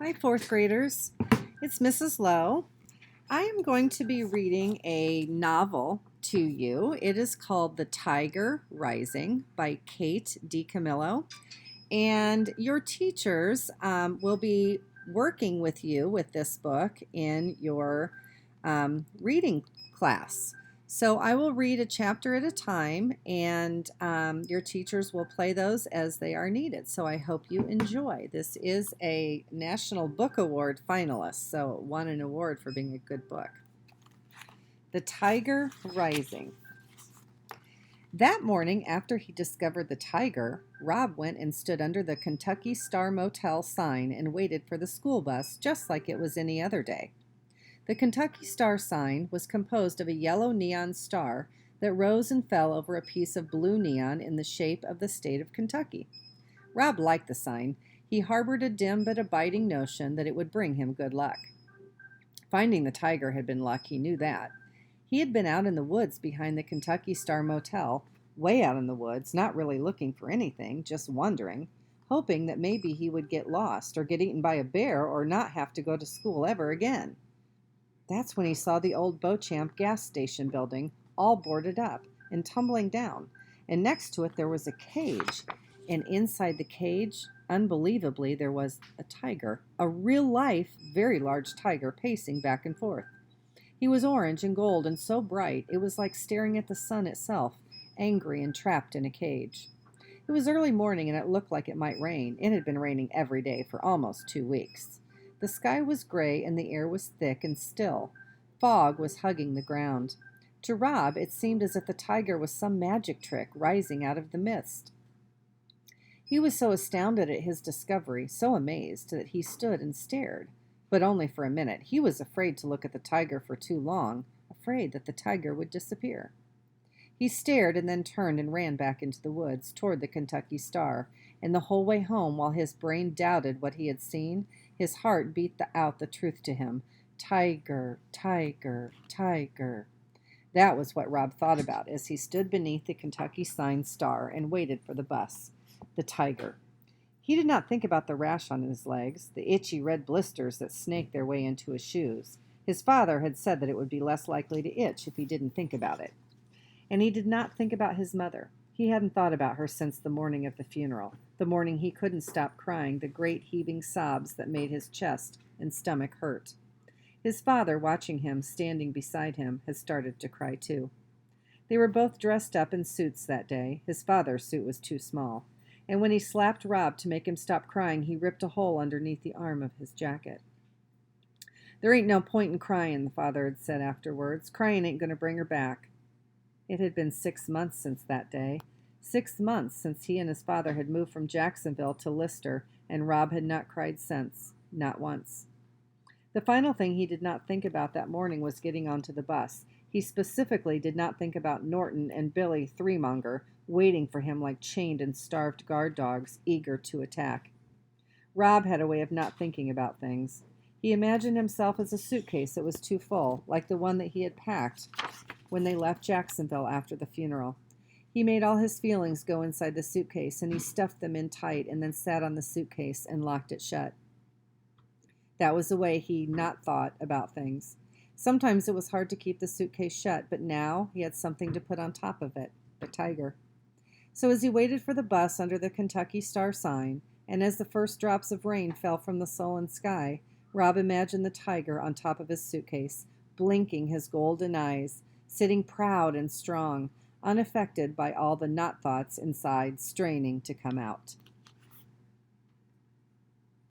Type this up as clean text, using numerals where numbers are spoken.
Hi, fourth graders. It's Mrs. Lowe. I am going to be reading a novel to you. It is called The Tiger Rising by Kate DiCamillo. And your teachers will be working with you with this book in your reading class. So I will read a chapter at a time, and your teachers will play those as they are needed. So I hope you enjoy. This is a National Book Award finalist, so it won an award for being a good book. The Tiger Rising. That morning, after he discovered the tiger, Rob went and stood under the Kentucky Star Motel sign and waited for the school bus just like it was any other day. The Kentucky Star sign was composed of a yellow neon star that rose and fell over a piece of blue neon in the shape of the state of Kentucky. Rob liked the sign. He harbored a dim but abiding notion that it would bring him good luck. Finding the tiger had been luck, he knew that. He had been out in the woods behind the Kentucky Star Motel, way out in the woods, not really looking for anything, just wondering, hoping that maybe he would get lost or get eaten by a bear or not have to go to school ever again. That's when he saw the old Beauchamp gas station building, all boarded up and tumbling down, and next to it there was a cage, and inside the cage, unbelievably, there was a tiger, a real-life, very large tiger pacing back and forth. He was orange and gold and so bright it was like staring at the sun itself, angry and trapped in a cage. It was early morning and it looked like it might rain. It had been raining every day for almost 2 weeks. The sky was gray and the air was thick and still. Fog was hugging the ground. To Rob, it seemed as if the tiger was some magic trick rising out of the mist. He was so astounded at his discovery, so amazed, that he stood and stared. But only for a minute. He was afraid to look at the tiger for too long, afraid that the tiger would disappear. He stared and then turned and ran back into the woods toward the Kentucky Star, and the whole way home, while his brain doubted what he had seen, his heart beat out the truth to him. Tiger, tiger, tiger. That was what Rob thought about as he stood beneath the Kentucky sign star and waited for the bus. The tiger. He did not think about the rash on his legs, the itchy red blisters that snaked their way into his shoes. His father had said that it would be less likely to itch if he didn't think about it. And he did not think about his mother. He hadn't thought about her since the morning of the funeral, the morning he couldn't stop crying, the great heaving sobs that made his chest and stomach hurt. His father, watching him, standing beside him, had started to cry too. They were both dressed up in suits that day. His father's suit was too small. And when he slapped Rob to make him stop crying, he ripped a hole underneath the arm of his jacket. "There ain't no point in crying," the father had said afterwards. "Crying ain't going to bring her back." It had been 6 months since that day. 6 months since he and his father had moved from Jacksonville to Lister, and Rob had not cried since, not once. The final thing he did not think about that morning was getting onto the bus. He specifically did not think about Norton and Billy Threemonger waiting for him like chained and starved guard dogs, eager to attack. Rob had a way of not thinking about things. He imagined himself as a suitcase that was too full, like the one that he had packed when they left Jacksonville after the funeral. He made all his feelings go inside the suitcase, and he stuffed them in tight and then sat on the suitcase and locked it shut. That was the way he not thought about things. Sometimes it was hard to keep the suitcase shut, but now he had something to put on top of it, the tiger. So as he waited for the bus under the Kentucky Star sign, and as the first drops of rain fell from the sullen sky, Rob imagined the tiger on top of his suitcase, blinking his golden eyes, sitting proud and strong, unaffected by all the not thoughts inside straining to come out.